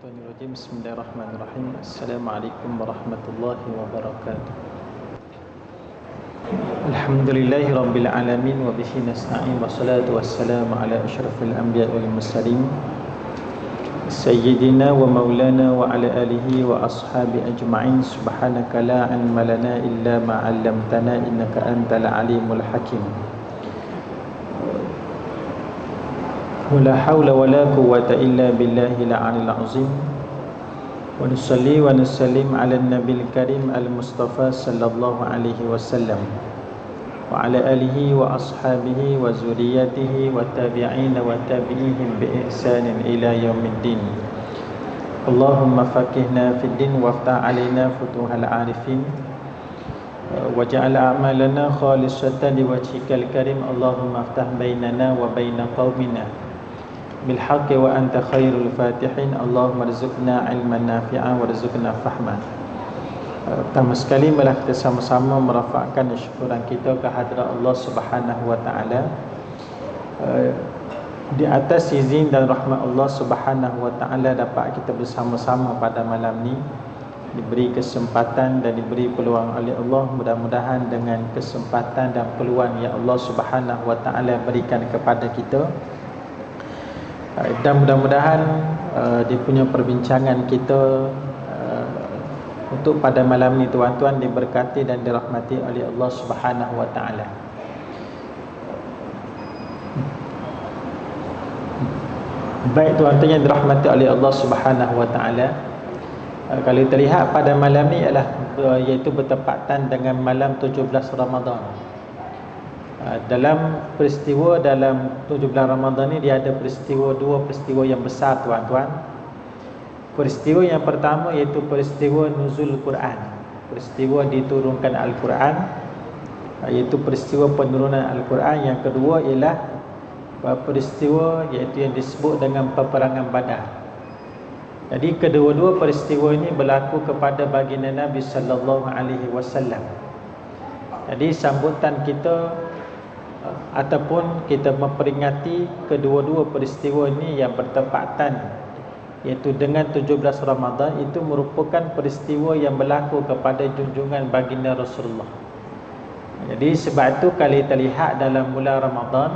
Minasyaitonirrajim. Bismillahirrahmanirrahim. Assalamualaikum warahmatullahi wabarakatuh. Alhamdulillahi rabbil alamin wa bihi nasta'in wa salatu wassalamu ala asyrafil anbiya wal mursalin sayyidina wa maulana wa ala alihi wa ashabi ajma'in. Subhanaka la ilma lana illa ma 'allamtana innaka antal alimul hakim. Wala haula wala quwwata illa billahil aliyil azim. Wa nusalli wa nusallim ala nabil karim al mustafa sallallahu alaihi wasallam wa ala alihi wa ashabihi wa zurriyyatihi wa tabi'in wa tabi'ihim bi ihsanin ila yaumiddin. Allahumma faqihna fid din waftah alaina futuhal arifin waj'al a'malana khalisatan liwajhikal karim. Allahumma aftah bainana wa baina qaumina bil haqqi wa anta khairul fatihin. Allahumma rizqna ilman nafi'an warzuqna fahman. Pertama sekali marilah kita sama-sama merafakkan syukuran kita kehadrat Allah Subhanahu wa taala. Di atas izin dan rahmat Allah Subhanahu wa taala dapat kita bersama-sama pada malam ni, diberi kesempatan dan diberi peluang oleh Allah. Mudah-mudahan dengan kesempatan dan peluang yang Allah Subhanahu wa taala berikan kepada kita, dan mudah-mudahan dia punya perbincangan kita untuk pada malam ni tuan-tuan diberkati dan dirahmati oleh Allah Subhanahu wa taala. Baik tuan-tuan yang dirahmati oleh Allah Subhanahu wa taala, kalau terlihat pada malam ni ialah iaitu bertepatan dengan malam 17 Ramadan. Dalam peristiwa dalam 17 Ramadan ni dia ada dua peristiwa yang besar tuan-tuan. Peristiwa yang pertama iaitu peristiwa nuzul Quran, peristiwa diturunkan Al-Quran, iaitu peristiwa penurunan Al-Quran. Yang kedua ialah peristiwa iaitu yang disebut dengan peperangan Badar. Jadi kedua-dua peristiwa ini berlaku kepada baginda Nabi sallallahu alaihi wasallam. Jadi sambutan kita ataupun kita memperingati kedua-dua peristiwa ini yang bertepatan iaitu dengan 17 Ramadan, itu merupakan peristiwa yang berlaku kepada junjungan baginda Rasulullah. Jadi sebab itu kalau terlihat dalam bulan Ramadan,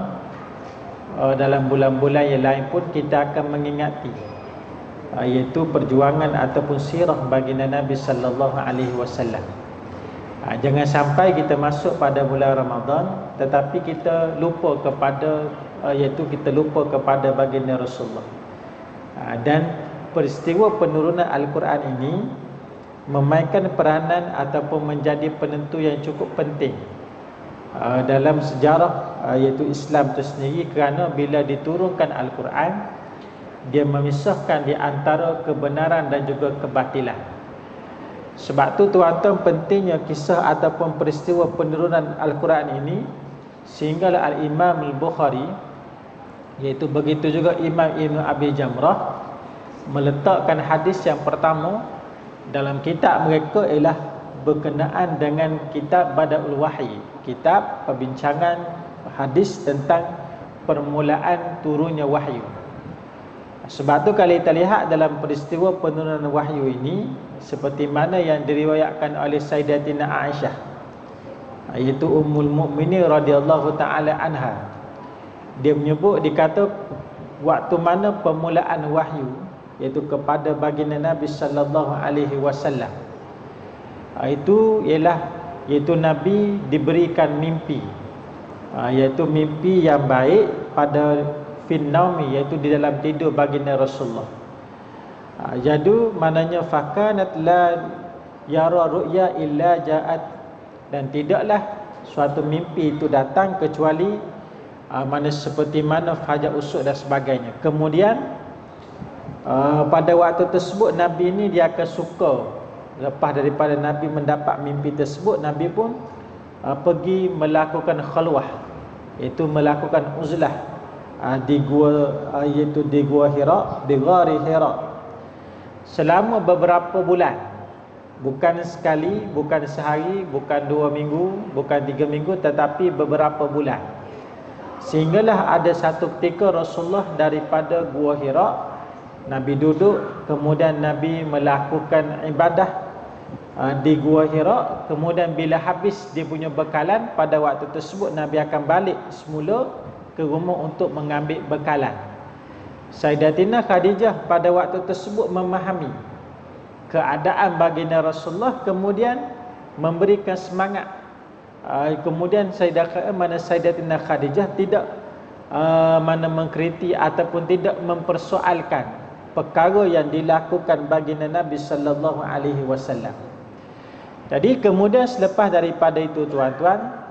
dalam bulan-bulan yang lain pun kita akan mengingati iaitu perjuangan ataupun sirah baginda Nabi sallallahu alaihi wasallam. Jangan sampai kita masuk pada bulan Ramadan tetapi kita lupa kepada iaitu kita lupa kepada baginda Rasulullah. Dan peristiwa penurunan Al-Quran ini memainkan peranan ataupun menjadi penentu yang cukup penting dalam sejarah iaitu Islam itu sendiri, kerana bila diturunkan Al-Quran, dia memisahkan di antara kebenaran dan juga kebatilan. Sebab tu tuan-tuan pentingnya kisah ataupun peristiwa penurunan Al-Quran ini, sehinggalah Al-Imam Al-Bukhari iaitu begitu juga Imam Ibn Abi Jamrah meletakkan hadis yang pertama dalam kitab mereka ialah berkenaan dengan kitab Bada'ul Wahyi, kitab perbincangan hadis tentang permulaan turunnya wahyu. Sebab tu kalau kita lihat dalam peristiwa penurunan wahyu ini, seperti mana yang diriwayatkan oleh Sayyidatina Aisyah, iaitu Ummul Mukminin radhiyallahu taala anha, dia menyebut, dikata waktu mana permulaan wahyu iaitu kepada baginda Nabi sallallahu alaihi wasallam, itu ialah iaitu Nabi diberikan mimpi, iaitu mimpi yang baik pada finnaumi, iaitu di dalam tidur baginda Rasulullah. Jadu maknanya fakanat la yara ru'ya illa ja'at, dan tidaklah suatu mimpi itu datang kecuali mana seperti mana fajar usuk dan sebagainya. Kemudian pada waktu tersebut Nabi ini dia akan suka, lepas daripada Nabi mendapat mimpi tersebut, Nabi pun pergi melakukan khalwah, iaitu melakukan uzlah di gua, iaitu di gua Hira, di Ghari Hira, selama beberapa bulan. Bukan sekali, bukan sehari, bukan 2 minggu, bukan 3 minggu, tetapi beberapa bulan. Sehinggalah ada satu ketika Rasulullah daripada gua Hira Nabi duduk, kemudian Nabi melakukan ibadah di Gua Hira. Kemudian bila habis dia punya bekalan, pada waktu tersebut Nabi akan balik semula ke rumah untuk mengambil bekalan. Sayyidatina Khadijah pada waktu tersebut memahami keadaan baginda Rasulullah, kemudian memberikan semangat. Kemudian Sayyidatina Khadijah tidak mengkritik ataupun tidak mempersoalkan perkara yang dilakukan baginda Nabi sallallahu alaihi wasallam. Jadi kemudian selepas daripada itu tuan-tuan,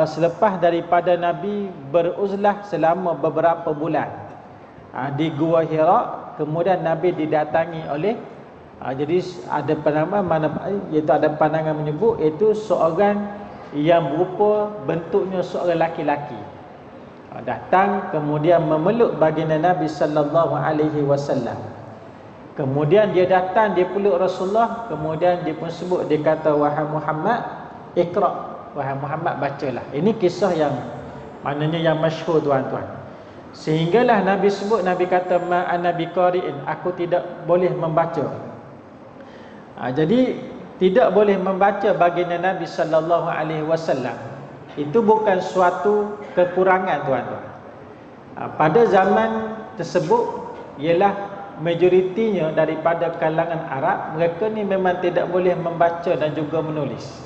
selepas daripada Nabi beruzlah selama beberapa bulan di Gua Hira, kemudian Nabi didatangi oleh jadi ada iaitu ada pandangan menyebut itu seorang yang berupa bentuknya seorang laki-laki datang kemudian memeluk baginda Nabi sallallahu alaihi wasallam. Kemudian dia datang, dia peluk Rasulullah, kemudian dia pun sebut, dia kata, wahai Muhammad, Iqra, wahai Muhammad bacalah. Ini kisah yang maknanya yang masyhur tuan-tuan. Sehinggalah Nabi sebut, Nabi kata, ma ana biqari'in, aku tidak boleh membaca. Jadi tidak boleh membaca baginda Nabi sallallahu alaihi wasallam. Itu bukan suatu kekurangan tuan-tuan. Pada zaman tersebut ialah majoritinya daripada kalangan Arab, mereka ni memang tidak boleh membaca dan juga menulis.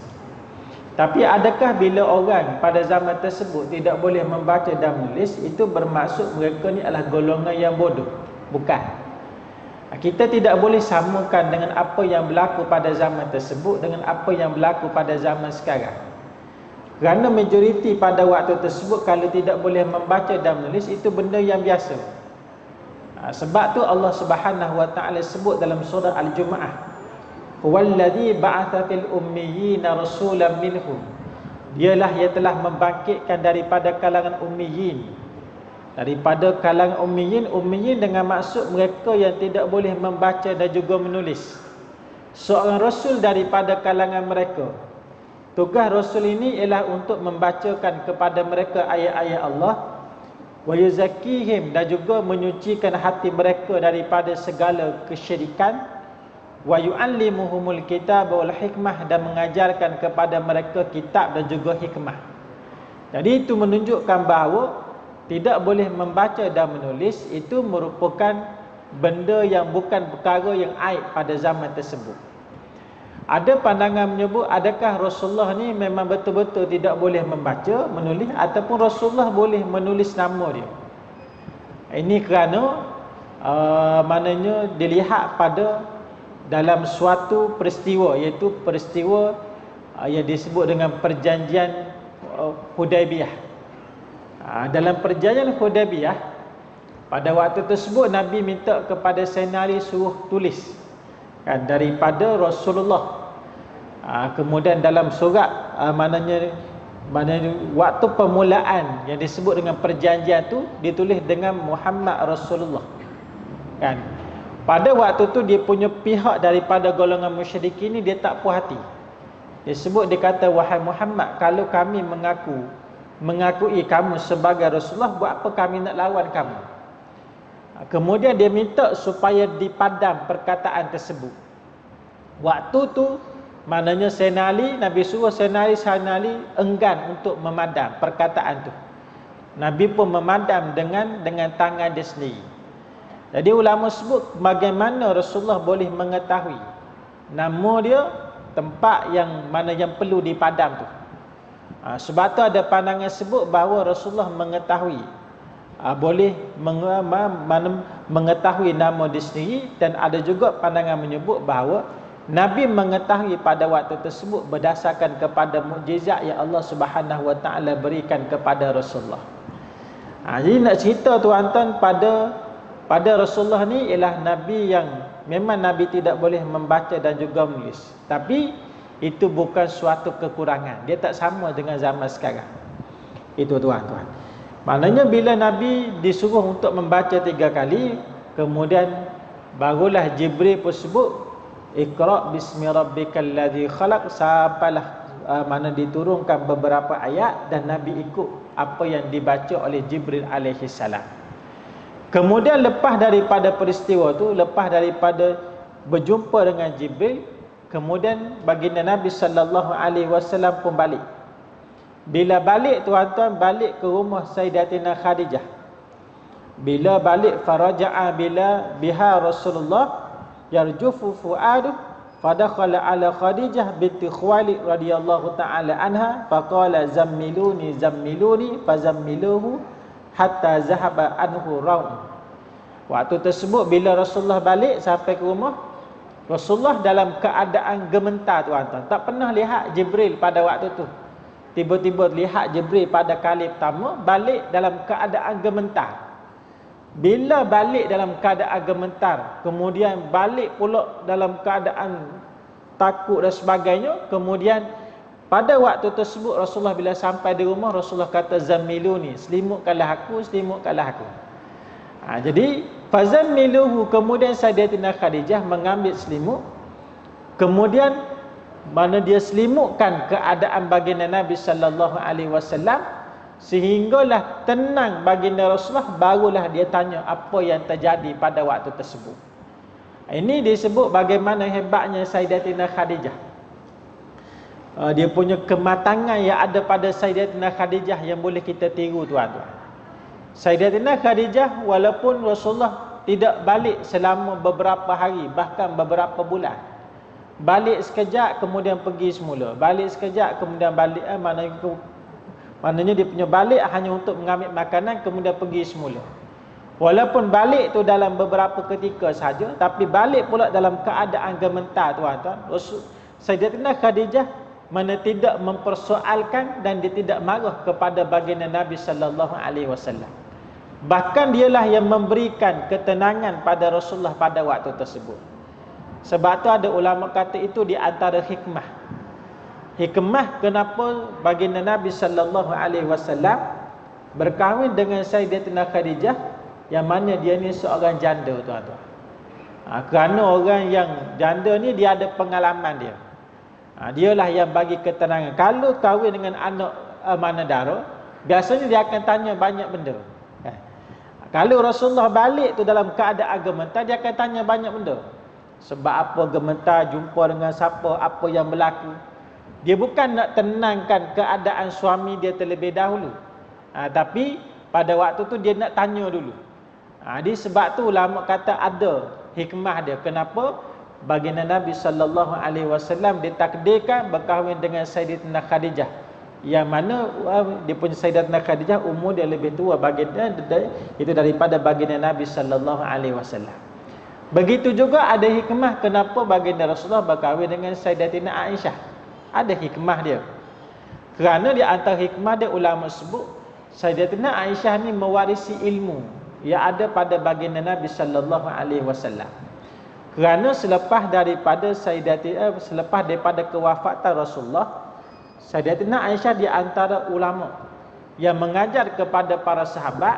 Tapi adakah bila orang pada zaman tersebut tidak boleh membaca dan menulis, itu bermaksud mereka ni adalah golongan yang bodoh? Bukan. Kita tidak boleh samakan dengan apa yang berlaku pada zaman tersebut dengan apa yang berlaku pada zaman sekarang. Kerana majoriti pada waktu tersebut kalau tidak boleh membaca dan menulis, itu benda yang biasa. Sebab tu Allah Subhanahu wa taala sebut dalam surah Al-Jumu'ah, "Huwallazi ba'atha fil ummiyina rasulan minhum." Dialah yang telah membangkitkan daripada kalangan ummiyin. Daripada kalangan ummiyin, ummiyin dengan maksud mereka yang tidak boleh membaca dan juga menulis. Seorang rasul daripada kalangan mereka. Tugas Rasul ini ialah untuk membacakan kepada mereka ayat-ayat Allah, wa yuzakkihim, dan juga menyucikan hati mereka daripada segala kesyirikan, wa yu'allimuhumul kitab wal hikmah, dan mengajarkan kepada mereka kitab dan juga hikmah. Jadi itu menunjukkan bahawa tidak boleh membaca dan menulis itu merupakan benda yang bukan perkara yang aib pada zaman tersebut. Ada pandangan menyebut, adakah Rasulullah ni memang betul-betul tidak boleh membaca, menulis, ataupun Rasulullah boleh menulis nama dia. Ini kerana maknanya dilihat pada dalam suatu peristiwa, iaitu peristiwa yang disebut dengan perjanjian Hudaibiyah. Dalam perjanjian Hudaibiyah, pada waktu tersebut Nabi minta kepada Sayyidina Ali suruh tulis daripada Rasulullah. Kemudian dalam surat maknanya waktu permulaan yang disebut dengan perjanjian tu ditulis dengan Muhammad Rasulullah. Kan? Pada waktu tu dia punya pihak daripada golongan musyrikin ni dia tak puas hati. Dia sebut, dia kata, wahai Muhammad, kalau kami mengakui kamu sebagai Rasulullah, buat apa kami nak lawan kamu? Kemudian dia minta supaya dipadam perkataan tersebut. Waktu tu maknanya Sayyidina Ali, Nabi suruh Sayyidina Ali enggan untuk memadam perkataan tu. Nabi pun memadam dengan tangan dia sendiri. Jadi ulama sebut bagaimana Rasulullah boleh mengetahui nama dia, tempat yang mana yang perlu dipadam tu. Sebab tu ada pandangan sebut bahawa Rasulullah mengetahui, boleh mengetahui nama dia sendiri, dan ada juga pandangan menyebut bahawa Nabi mengetahui pada waktu tersebut berdasarkan kepada mukjizat yang Allah Subhanahu wa taala berikan kepada Rasulullah. Jadi nak cerita tuan-tuan, pada Rasulullah ni ialah Nabi yang memang Nabi tidak boleh membaca dan juga menulis. Tapi itu bukan suatu kekurangan. Dia tak sama dengan zaman sekarang. Itu tuan-tuan. Maknanya bila Nabi disuruh untuk membaca 3 kali, kemudian barulah Jibril pun sebut, Iqra bismi rabbikal ladzi khalaq, sampailah mana diturunkan beberapa ayat dan Nabi ikut apa yang dibaca oleh Jibril alaihi salam. Kemudian lepas daripada peristiwa tu, lepas daripada berjumpa dengan Jibril, kemudian baginda Nabi sallallahu alaihi wasallam pun balik. Bila balik tuan-tuan, balik ke rumah Sayyidatina Khadijah. Bila balik, faraja'a bila biha Rasulullah yarjufu fu'aduh, fadakhala ala Khadijah binti Khuwailid radhiyallahu ta'ala anha, faqala zammiluni zammiluni, fazammiluhu hatta zahaba anhu raun. Waktu tersebut bila Rasulullah balik sampai ke rumah, Rasulullah dalam keadaan gemetar tuan-tuan. Tak pernah lihat Jibril pada waktu tu. Tiba-tiba lihat Jibril pada kali pertama, balik dalam keadaan gemetar. Bila balik dalam keadaan gemetar, kemudian balik pula dalam keadaan takut dan sebagainya, kemudian pada waktu tersebut Rasulullah bila sampai di rumah, Rasulullah kata zammiluni, selimutkanlah aku, selimutkanlah aku. Jadi fazammiluhu, kemudian Sayyidatina Khadijah mengambil selimut, kemudian mana dia selimutkan keadaan baginda Nabi sallallahu alaihi wasallam, sehinggalah tenang baginda Rasulullah, barulah dia tanya apa yang terjadi pada waktu tersebut. Ini disebut bagaimana hebatnya Sayyidatina Khadijah. Dia punya kematangan yang ada pada Sayyidatina Khadijah yang boleh kita tiru tuan-tuan. Sayyidatina Khadijah walaupun Rasulullah tidak balik selama beberapa hari, bahkan beberapa bulan. Balik sekejap kemudian pergi semula. Balik sekejap kemudian balik, maknanya dia punya balik hanya untuk mengambil makanan kemudian pergi semula. Walaupun balik tu dalam beberapa ketika saja, tapi balik pula dalam keadaan gemetar tuan-tuan. Sayyidatina Khadijah mana tidak mempersoalkan dan dia tidak marah kepada baginda Nabi sallallahu alaihi wasallam. Bahkan dialah yang memberikan ketenangan pada Rasulullah pada waktu tersebut. Sebab tu ada ulama kata itu di antara hikmah. Hikmah kenapa baginda Nabi sallallahu alaihi wasallam berkahwin dengan Sayyidatina Khadijah, yang mana dia ni seorang janda tuan-tuan. Kerana orang yang janda ni dia ada pengalaman dia. Dialah yang bagi ketenangan. Kalau kahwin dengan anak amanah dara, biasanya dia akan tanya banyak benda. Kalau Rasulullah balik tu dalam keadaan gemetar, dia akan tanya banyak benda. Sebab apa gemetar, jumpa dengan siapa, apa yang berlaku. Dia bukan nak tenangkan keadaan suami dia terlebih dahulu, tapi pada waktu tu dia nak tanya dulu. Jadi sebab tu ulama kata ada hikmah dia. Kenapa baginda Nabi sallallahu alaihi wasallam ditakdirkan berkahwin dengan Sayyidatina Khadijah, yang mana dia punya Sayyidatina Khadijah umur dia lebih tua baginda itu daripada baginda Nabi sallallahu alaihi wasallam. Begitu juga ada hikmah kenapa baginda Rasulullah berkahwin dengan Sayyidatina Aisyah. Ada hikmah dia. Kerana di antara hikmah dia ulama sebut Sayyidatina Aisyah ni mewarisi ilmu yang ada pada baginda Nabi sallallahu alaihi wasallam. Kerana selepas daripada kewafatan Rasulullah, Sayyidatina Aisyah di antara ulama yang mengajar kepada para sahabat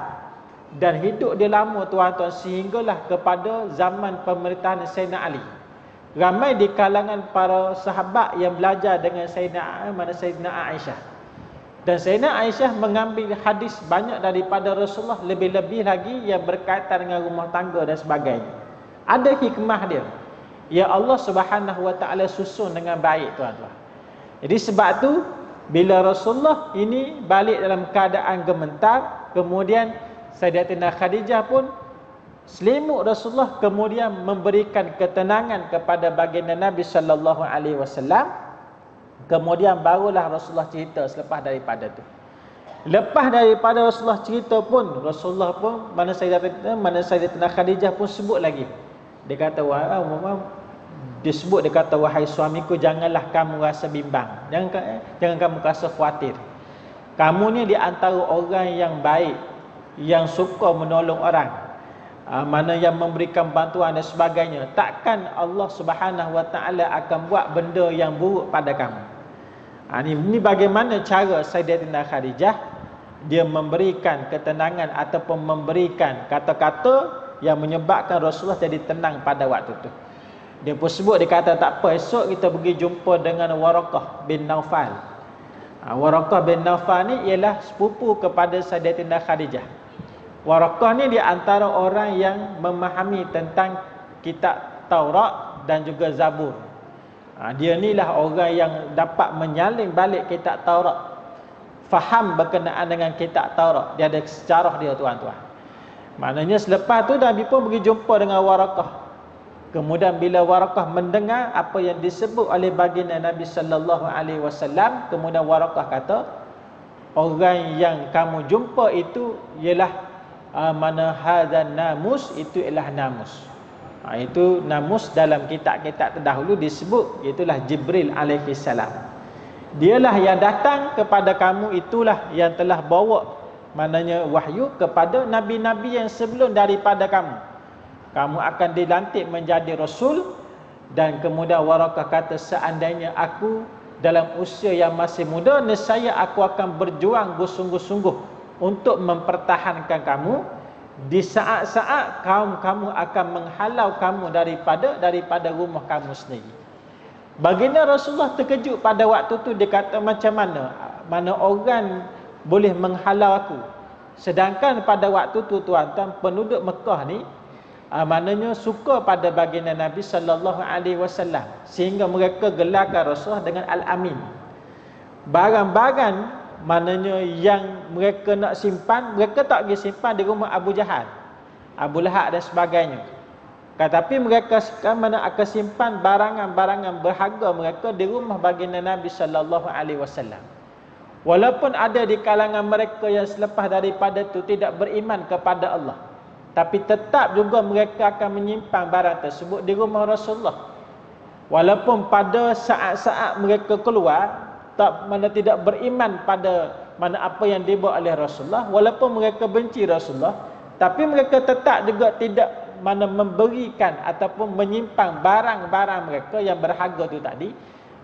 dan hidup dia lama tuan-tuan, sehinggalah kepada zaman pemerintahan Sayyidina Ali. Ramai di kalangan para sahabat yang belajar dengan Sayyidina Aisyah. Dan Sayyidina Aisyah mengambil hadis banyak daripada Rasulullah, lebih-lebih lagi yang berkaitan dengan rumah tangga dan sebagainya. Ada hikmah dia, ya Allah Subhanahu wa taala susun dengan baik tuan-tuan. Jadi sebab tu bila Rasulullah ini balik dalam keadaan gemetar, kemudian Sayyidatina Khadijah pun selimut Rasulullah, kemudian memberikan ketenangan kepada baginda Nabi sallallahu alaihi wasallam. Kemudian barulah Rasulullah cerita selepas daripada tu. Lepas daripada Rasulullah cerita pun, Rasulullah pun mana Sayyidatina Khadijah pun sebut lagi. Dia kata, dia kata, wahai suamiku, janganlah kamu rasa bimbang, jangan kamu rasa khawatir. Kamu ni di antara orang yang baik, yang suka menolong orang, mana yang memberikan bantuan dan sebagainya. Takkan Allah Subhanahu wa taala akan buat benda yang buruk pada kamu. Ini bagaimana cara Sayyidatina Khadijah dia memberikan ketenangan ataupun memberikan kata-kata yang menyebabkan Rasulullah jadi tenang pada waktu tu. Dia pun sebut, dia kata tak apa, esok kita pergi jumpa dengan Waraqah bin Naufal. Waraqah bin Naufal ni ialah sepupu kepada Sayyidatina Khadijah. Waraqah ni di antara orang yang memahami tentang kitab Taurat dan juga Zabur. Dia ni lah orang yang dapat menyalin balik kitab Taurat, faham berkenaan dengan kitab Taurat. Dia ada sejarah dia, tuan-tuan. Maknanya selepas tu Nabi pun pergi jumpa dengan Waraqah. Kemudian bila Waraqah mendengar apa yang disebut oleh baginda Nabi sallallahu alaihi wasallam, kemudian Waraqah kata, orang yang kamu jumpa itu ialah mana hadzal namus, itu ialah namus. Itu namus dalam kitab-kitab terdahulu disebut, itulah Jibril alaihi salam. Dialah yang datang kepada kamu, itulah yang telah bawa maknanya wahyu kepada nabi-nabi yang sebelum daripada kamu. Kamu akan dilantik menjadi rasul. Dan kemudian Waraqah kata, seandainya aku dalam usia yang masih muda, nescaya aku akan berjuang bersungguh-sungguh untuk mempertahankan kamu di saat-saat kamu akan menghalau kamu daripada rumah kamu sendiri. Baginda Rasulullah terkejut pada waktu tu. Dia kata, macam mana orang boleh menghalau aku? Sedangkan pada waktu tu, tuan-tuan, penduduk Mekah ni maknanya suka pada baginda Nabi sallallahu alaihi wasallam, sehingga mereka gelarkan Rasulullah dengan Al-Amin. Barang-barang maknanya yang mereka nak simpan, mereka tak pergi simpan di rumah Abu Jahal, Abu Lahab dan sebagainya. Tetapi mereka sekarang akan simpan barangan-barangan berharga mereka di rumah baginda Nabi sallallahu alaihi wasallam. Walaupun ada di kalangan mereka yang selepas daripada itu tidak beriman kepada Allah, tapi tetap juga mereka akan menyimpan barang tersebut di rumah Rasulullah. Walaupun pada saat-saat mereka keluar tidak beriman pada apa yang dibawa oleh Rasulullah, walaupun mereka benci Rasulullah, tapi mereka tetap juga tidak memberikan ataupun menyimpan barang-barang mereka yang berharga itu tadi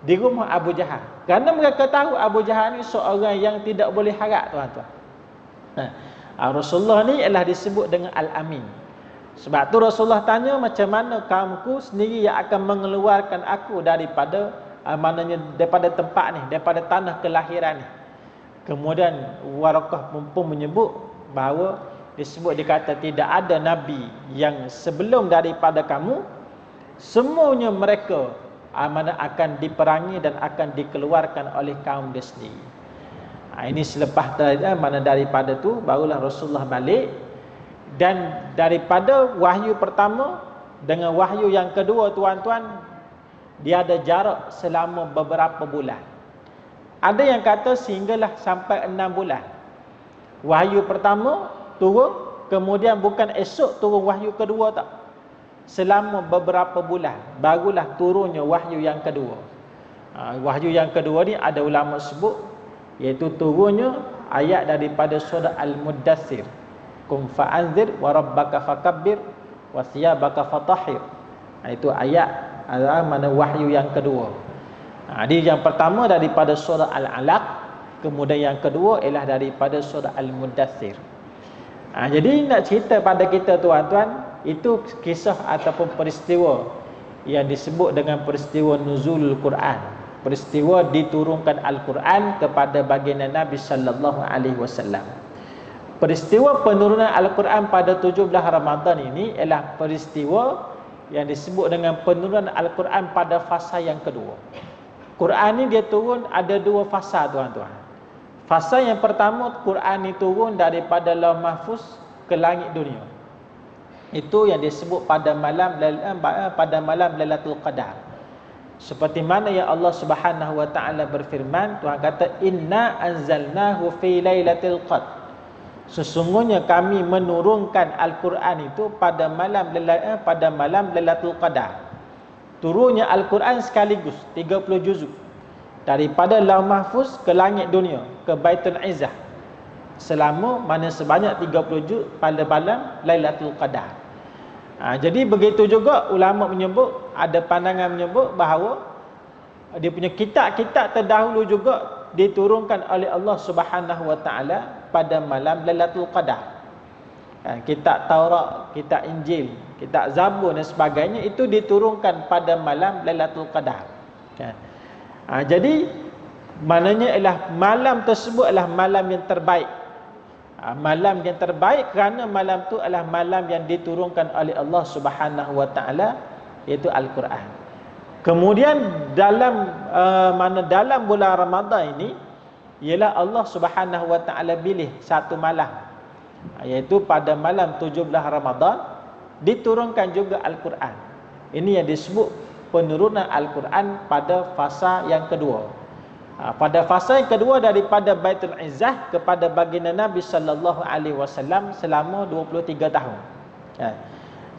di rumah Abu Jahal. Kerana mereka tahu Abu Jahal ni seorang yang tidak boleh harap, tuan-tuan. Rasulullah ni ialah disebut dengan Al-Amin. Sebab tu Rasulullah tanya, macam mana kaumku sendiri yang akan mengeluarkan aku daripada daripada tempat ni, daripada tanah kelahiran ni. Kemudian Waraqah pun menyebut bahawa dikata tidak ada nabi yang sebelum daripada kamu, semuanya mereka akan diperangi dan akan dikeluarkan oleh kaum dia sendiri. Ini selepas daripada tu barulah Rasulullah balik. Dan daripada wahyu pertama dengan wahyu yang kedua, tuan-tuan, dia ada jarak selama beberapa bulan. Ada yang kata sehinggalah sampai 6 bulan. Wahyu pertama turun, kemudian bukan esok turun wahyu kedua, tak. Selama beberapa bulan barulah turunnya wahyu yang kedua. Wahyu yang kedua ni ada ulama sebut, iaitu turunnya ayat daripada surah Al-Muddathir. Qum fa'anzir wa rabbaka fakabbir wa thiyabaka fatahhir. Itu ayat mana wahyu yang kedua. Jadi yang pertama daripada surah Al-Alaq, kemudian yang kedua ialah daripada surah Al-Muddathir. Jadi nak cerita pada kita, tuan-tuan, itu kisah ataupun peristiwa yang disebut dengan peristiwa nuzulul Quran, peristiwa diturunkan Al-Quran kepada baginda Nabi sallallahu alaihi wasallam. Peristiwa penurunan Al-Quran pada 17 Ramadan ini ialah peristiwa yang disebut dengan penurunan Al-Quran pada fasa yang kedua. Quran ni dia turun ada 2 fasa, tuan-tuan. Fasa yang pertama, Quran ni turun daripada Lauh Mahfuz ke langit dunia. Itu yang disebut pada malam Lailatul Qadar. Seperti mana yang Allah Subhanahu wa taala berfirman, Tuhan kata, inna anzalnahu fi lailatul qadar. Sesungguhnya kami menurunkan Al-Quran itu pada malam Lailatul Qadar. Turunnya Al-Quran sekaligus 30 juzuk daripada Lauh Mahfuz ke langit dunia, ke Baitul Izzah, selama sebanyak 30 juzuk pada malam Lailatul Qadar. Jadi begitu juga ulama menyebut, ada pandangan menyebut bahawa dia punya kitab-kitab terdahulu juga diturunkan oleh Allah Subhanahu wa taala pada malam Lailatul Qadar. Kitab Taurat, kitab Injil, kitab Zabur dan sebagainya itu diturunkan pada malam Lailatul Qadar. Jadi maknanya ialah malam tersebut adalah malam yang terbaik. Malam yang terbaik kerana malam tu adalah malam yang diturunkan oleh Allah Subhanahu wa taala, iaitu Al-Quran. Kemudian dalam dalam bulan Ramadan ini ialah Allah Subhanahu wa taala pilih satu malam, iaitu pada malam 17 Ramadan diturunkan juga Al-Quran. Ini yang disebut penurunan Al-Quran pada fasa yang kedua. Pada fasa yang kedua daripada Baitul Izzah kepada baginda Nabi sallallahu alaihi wasallam selama 23 tahun.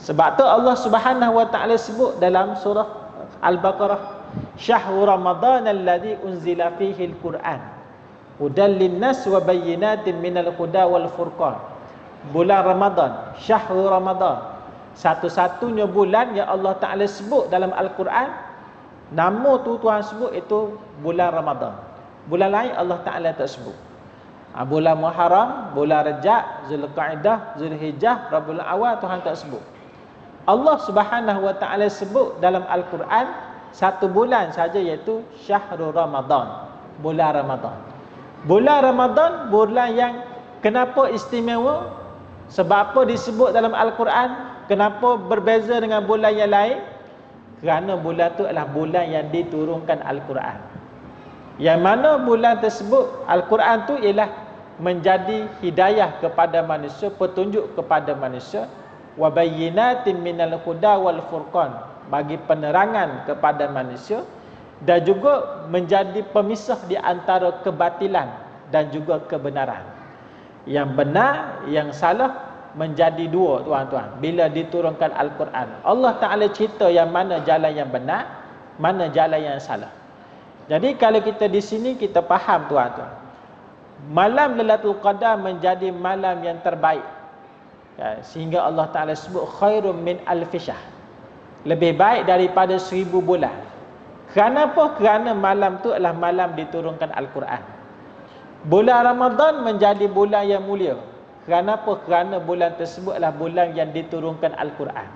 Sebab tu Allah Subhanahu wa taala sebut dalam surah Al-Baqarah, "Syahrul Ramadan alladzi unzila fihi al-Quran hudal lin-nas wa bayyinatin minal huda wal furqan." Bulan Ramadan, Syahrul Ramadan, satu-satunya bulan yang Allah Taala sebut dalam Al-Quran. Nama tu Tuhan sebut itu bulan Ramadan. Bulan lain Allah Ta'ala tak sebut. Bulan Muharram, bulan Rajab, Zulqa'dah, Zulhijjah, Rabiul Awal Tuhan tak sebut. Allah Subhanahu wa taala sebut dalam Al-Quran satu bulan saja, iaitu Syahrul Ramadan, bulan Ramadan. Bulan Ramadan bulan yang kenapa istimewa? Sebab apa disebut dalam Al-Quran? Kenapa berbeza dengan bulan yang lain? Kerana bulan tu adalah bulan yang diturunkan Al-Quran. Yang mana bulan tersebut, Al-Quran tu ialah menjadi hidayah kepada manusia, petunjuk kepada manusia, wa bayyinatin minal huda wal furqan, bagi penerangan kepada manusia, dan juga menjadi pemisah di antara kebatilan dan juga kebenaran. Yang benar, yang salah menjadi dua, tuan-tuan, bila diturunkan Al-Quran. Allah Ta'ala cerita yang mana jalan yang benar, mana jalan yang salah. Jadi kalau kita di sini kita faham, tuan-tuan, malam Lailatul Qadar menjadi malam yang terbaik, sehingga Allah Ta'ala sebut khairum min alfi syahr, lebih baik daripada 1000 bulan. Kenapa? Kerana malam tu adalah malam diturunkan Al-Quran. Bulan Ramadan menjadi bulan yang mulia. Kenapa? Kerana bulan tersebut adalah bulan yang diturunkan Al-Quran.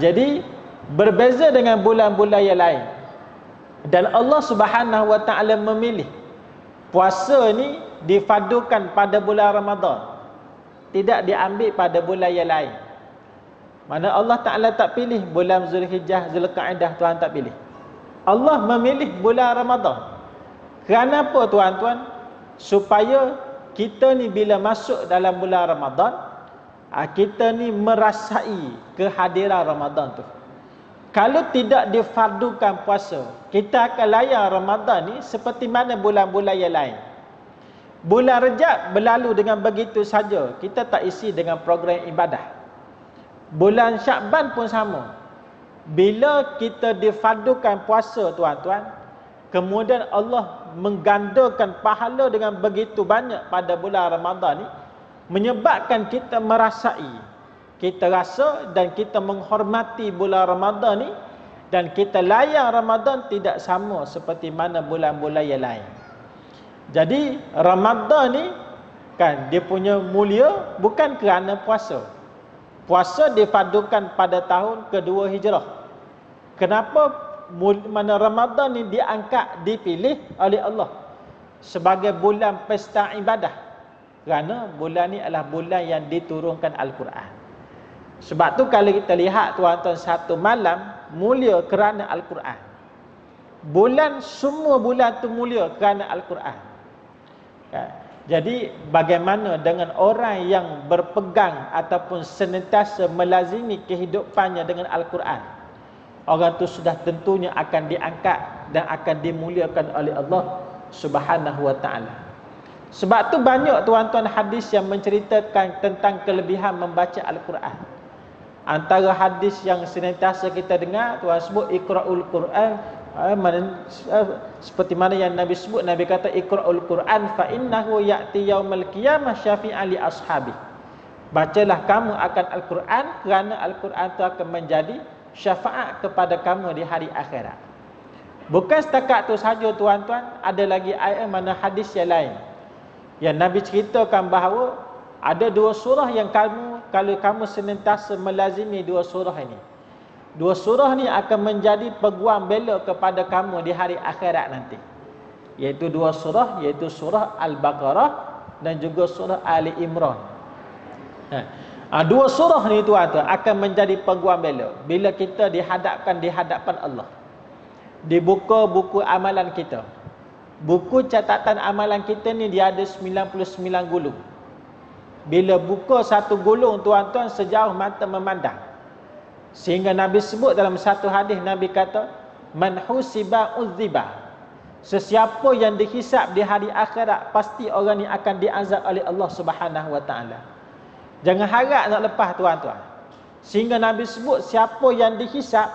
Jadi berbeza dengan bulan-bulan yang lain. Dan Allah Subhanahu wa taala memilih puasa ni difadukan pada bulan Ramadan, tidak diambil pada bulan yang lain. Mana Allah Ta'ala tak pilih bulan Zulhijjah, Zulqa'dah, Tuhan tak pilih. Allah memilih bulan Ramadan. Kenapa, tuan-tuan? Supaya kita ni bila masuk dalam bulan Ramadan, kita ni merasai kehadiran Ramadan tu. Kalau tidak difardukan puasa, kita akan layan Ramadan ni seperti mana bulan-bulan yang lain. Bulan Rejab berlalu dengan begitu saja, kita tak isi dengan program ibadah. Bulan Syakban pun sama. Bila kita difardukan puasa, tuan-tuan, kemudian Allah menggandakan pahala dengan begitu banyak pada bulan Ramadan ni, menyebabkan kita merasai, kita rasa dan kita menghormati bulan Ramadan ni, dan kita layan Ramadan tidak sama seperti mana bulan-bulan yang lain. Jadi Ramadan ni kan dia punya mulia bukan kerana puasa. Puasa difadukan pada tahun kedua Hijrah. Kenapa mana Ramadan ni diangkat, dipilih oleh Allah sebagai bulan pesta ibadah? Kerana bulan ni adalah bulan yang diturunkan Al-Quran. Sebab tu kalau kita lihat, tuan-tuan, satu malam mulia kerana Al-Quran. Semua bulan tu mulia kerana Al-Quran. Jadi bagaimana dengan orang yang berpegang ataupun senantiasa melazimi kehidupannya dengan Al-Quran? Orang tu sudah tentunya akan diangkat dan akan dimuliakan oleh Allah Subhanahu wa taala. Sebab tu banyak, tuan-tuan, hadis yang menceritakan tentang kelebihan membaca Al-Quran. Antara hadis yang senantiasa kita dengar, Tuhan sebut Iqra'ul Quran, seperti mana yang Nabi sebut. Nabi kata Iqra'ul Quran fa innahu ya'ti yaumal qiyamah syafi'an li ashabi. Bacalah kamu akan Al-Quran kerana Al-Quran itu akan menjadi syafaat kepada kamu di hari akhirat. Bukan setakat tu saja, tuan-tuan, ada lagi ayat mana hadis yang lain yang Nabi ceritakan bahawa ada dua surah yang kalau kamu senantiasa melazimi dua surah ini, dua surah ni akan menjadi peguam bela kepada kamu di hari akhirat nanti. Iaitu dua surah, iaitu surah Al-Baqarah dan juga surah Ali Imran. Dua surah ni tuan-tuan akan menjadi peguam bela bila kita dihadapkan di hadapan Allah. Dibuka buku amalan kita. Buku catatan amalan kita ni dia ada 99 gulung. Bila buka satu gulung tuan-tuan sejauh mata memandang. Sehingga Nabi sebut dalam satu hadis, Nabi kata, man husiba uziba. Sesiapa yang dihisap di hari akhirat pasti orang ni akan diazab oleh Allah Subhanahu wa taala. Jangan harap nak lepas tuan-tuan. Sehingga Nabi sebut siapa yang dihisap,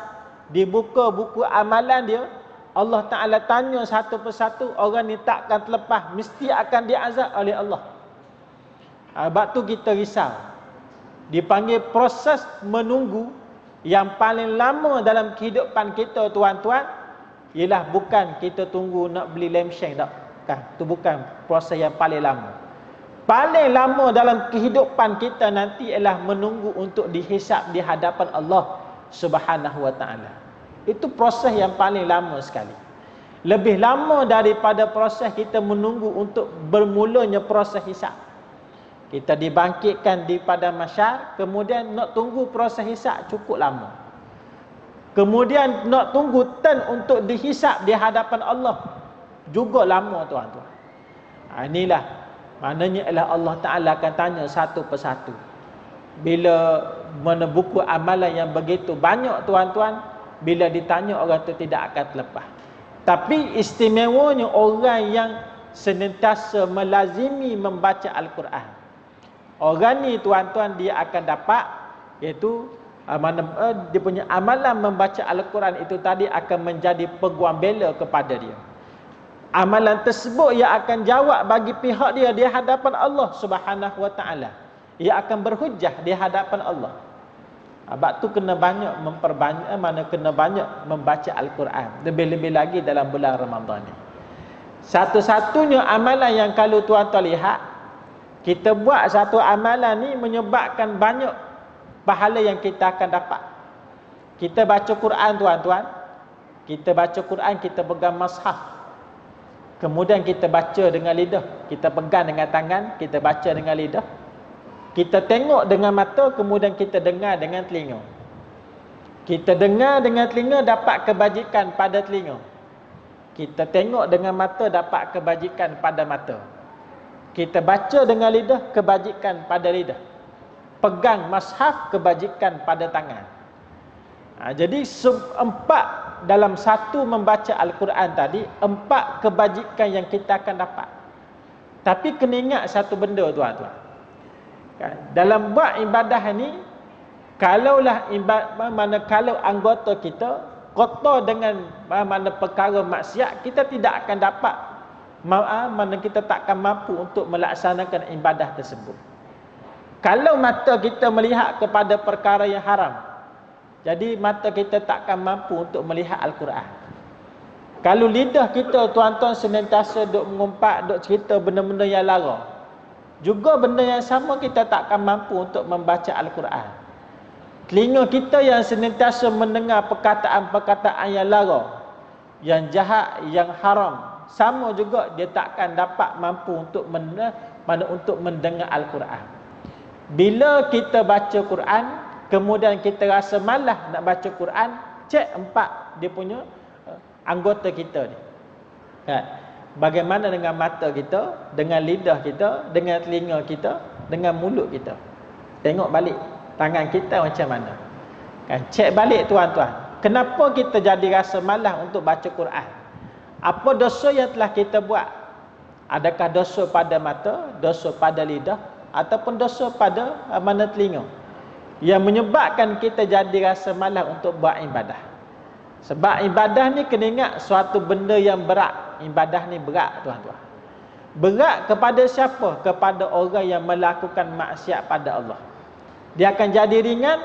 dibuka buku amalan dia, Allah Taala tanya satu persatu, orang ni takkan terlepas, mesti akan diazab oleh Allah. Sebab tu kita risau. Dipanggil proses menunggu yang paling lama dalam kehidupan kita tuan-tuan, ialah bukan kita tunggu nak beli lem sheng tak. Itu bukan proses yang paling lama. Paling lama dalam kehidupan kita nanti ialah menunggu untuk dihisap di hadapan Allah Subhanahu wa taala. Itu proses yang paling lama sekali. Lebih lama daripada proses kita menunggu untuk bermulanya proses hisap. Kita dibangkitkan di padang mahsyar, kemudian nak tunggu proses hisap cukup lama. Kemudian nak tunggu turn untuk dihisap di hadapan Allah juga lama tuan-tuan. Inilah maknanya ialah Allah Ta'ala akan tanya satu persatu. Bila mana buku amalan yang begitu banyak tuan-tuan, bila ditanya orang itu tidak akan terlepas. Tapi istimewanya orang yang senantiasa melazimi membaca Al-Quran. Orang ni tuan-tuan dia akan dapat, iaitu dia punya amalan membaca Al-Quran itu tadi akan menjadi peguam bela kepada dia. Amalan tersebut ia akan jawab bagi pihak dia di hadapan Allah Subhanahu wa taala. Ia akan berhujah di hadapan Allah. Sebab tu kena banyak memperbanyak, kena banyak membaca Al-Quran. Lebih-lebih lagi dalam bulan Ramadan ni. Satu-satunya amalan yang kalau tuan-tuan lihat, kita buat satu amalan ni menyebabkan banyak pahala yang kita akan dapat. Kita baca Quran tuan-tuan. Kita baca Quran, kita pegang mushaf. Kemudian kita baca dengan lidah. Kita pegang dengan tangan, kita baca dengan lidah. Kita tengok dengan mata, kemudian kita dengar dengan telinga. Kita dengar dengan telinga, dapat kebajikan pada telinga. Kita tengok dengan mata, dapat kebajikan pada mata. Kita baca dengan lidah, kebajikan pada lidah. Pegang mushaf, kebajikan pada tangan. Jadi empat dalam satu membaca Al-Quran tadi, empat kebajikan yang kita akan dapat. Tapi kena ingat satu benda tuan-tuan. Dalam buat ibadah ni, kalau anggota kita kotor dengan mana perkara maksiat, kita tidak akan dapat, kita takkan mampu untuk melaksanakan ibadah tersebut. Kalau mata kita melihat kepada perkara yang haram, jadi mata kita takkan mampu untuk melihat Al-Quran. Kalau lidah kita tuan-tuan senantiasa duk mengumpat, duk cerita benda-benda yang lara, juga benda yang sama kita takkan mampu untuk membaca Al-Quran. Telinga kita yang senantiasa mendengar perkataan-perkataan yang lara, yang jahat, yang haram, sama juga dia takkan dapat mampu untuk mendengar Al-Quran. Bila kita baca Quran, kemudian kita rasa malas nak baca Quran, cek empat dia punya anggota kita ni. Bagaimana dengan mata kita, dengan lidah kita, dengan telinga kita, dengan mulut kita. Tengok balik tangan kita macam mana. Cek balik tuan-tuan. Kenapa kita jadi rasa malas untuk baca Quran? Apa dosa yang telah kita buat? Adakah dosa pada mata, dosa pada lidah, ataupun dosa pada mana telinga, yang menyebabkan kita jadi rasa malas untuk buat ibadah? Sebab ibadah ni kena ingat suatu benda yang berat. Ibadah ni berat tuan-tuan. Berat kepada siapa? Kepada orang yang melakukan maksiat pada Allah. Dia akan jadi ringan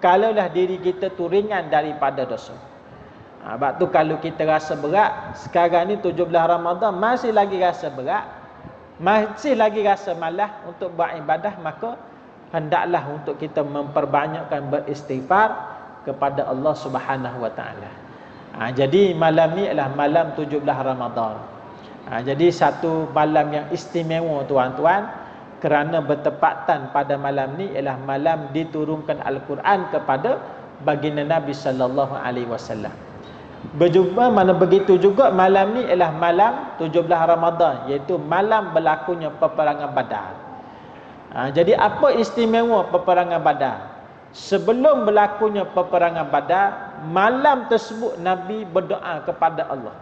kalaulah diri kita tu ringan daripada dosa. Sebab tu kalau kita rasa berat, sekarang ni 17 Ramadan masih lagi rasa berat, masih lagi rasa malas untuk buat ibadah, maka hendaklah untuk kita memperbanyakkan beristighfar kepada Allah Subhanahu wa taala. Jadi malam ni adalah malam 17 Ramadan. Jadi satu malam yang istimewa tuan-tuan, kerana bertepatan pada malam ni ialah malam diturunkan Al-Quran kepada baginda Nabi sallallahu alaihi wasallam. Berjumpa mana begitu juga malam ni ialah malam 17 Ramadan, iaitu malam berlakunya peperangan Badar. Jadi apa istimewa peperangan Badar? Sebelum berlakunya peperangan Badar, malam tersebut Nabi berdoa kepada Allah.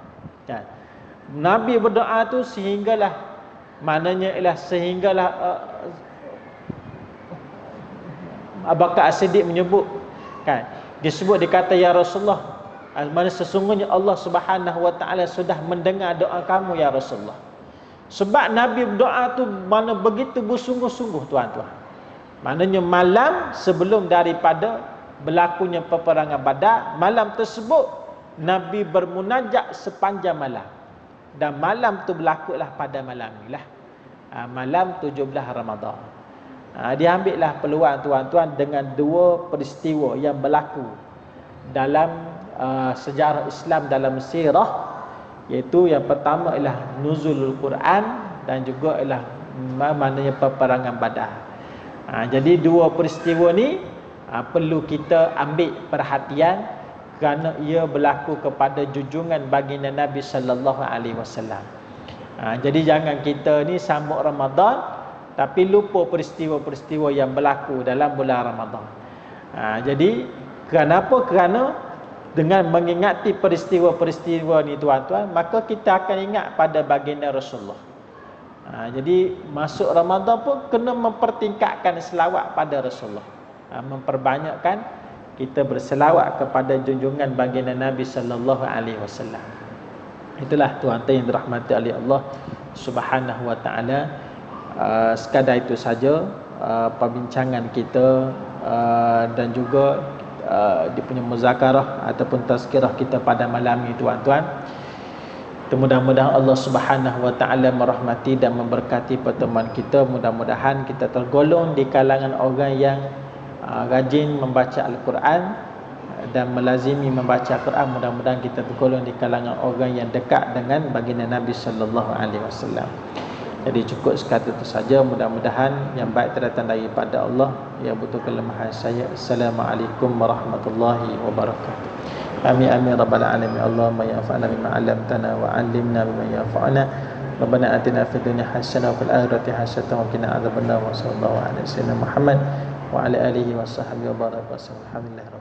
Nabi berdoa tu sehinggalah, maknanya ialah sehinggalah Abu Bakar As-Siddiq menyebut, kan, disebut, dikata, ya Rasulullah, mana sesungguhnya Allah Subhanahu wa taala sudah mendengar doa kamu ya Rasulullah. Sebab Nabi berdoa tu mana begitu bersungguh-sungguh tuan-tuan. Maknanya malam sebelum daripada berlakunya peperangan Badar, malam tersebut Nabi bermunajat sepanjang malam. Dan malam tu berlakulah pada malam ni lah, malam 17 Ramadan. Diambillah peluang tuan-tuan dengan dua peristiwa yang berlaku dalam sejarah Islam dalam sirah, iaitu yang pertama ialah nuzulul Quran dan juga ialah maknanya peperangan Badar. Jadi dua peristiwa ni perlu kita ambil perhatian, kerana ia berlaku kepada junjungan baginda Nabi sallallahu alaihi wasallam. Jadi jangan kita ni sambut Ramadan tapi lupa peristiwa-peristiwa yang berlaku dalam bulan Ramadan. Jadi kenapa? Kerana dengan mengingati peristiwa-peristiwa ni tuan-tuan, maka kita akan ingat pada baginda Rasulullah. Jadi masuk Ramadan pun kena mempertingkatkan selawat pada Rasulullah, memperbanyakkan kita berselawat kepada junjungan baginda Nabi sallallahu alaihi wasallam. Itulah tuan-tuan yang dirahmati oleh Allah Subhanahu wa taala. Sekadar itu saja perbincangan kita dan juga dia punya muzakarah ataupun tazkirah kita pada malam ini tuan-tuan. Mudah-mudahan Allah Subhanahu wa taala merahmati dan memberkati pertemuan kita. Mudah-mudahan kita tergolong di kalangan orang yang rajin membaca Al-Quran dan melazimi membaca Al-Quran. Mudah-mudahan kita tergolong di kalangan orang yang dekat dengan baginda Nabi sallallahu alaihi wasallam. Jadi cukup sekadar itu saja. Mudah-mudahan yang baik terdatang daripada Allah, yang betul kelemahan saya. Assalamualaikum warahmatullahi wabarakatuh. Amin amin rabbal alamin. Allahumma yanfa'na bima 'allamtana wa 'allimna bima yanfa'una. Rabbana atina fid dunya hasanah wa fil akhirati hasanah wa qina adzabannar. Wa sallallahu ala sayyidina Muhammad wa ala alihi wa sahbihi wa baraka. Alhamdulillah.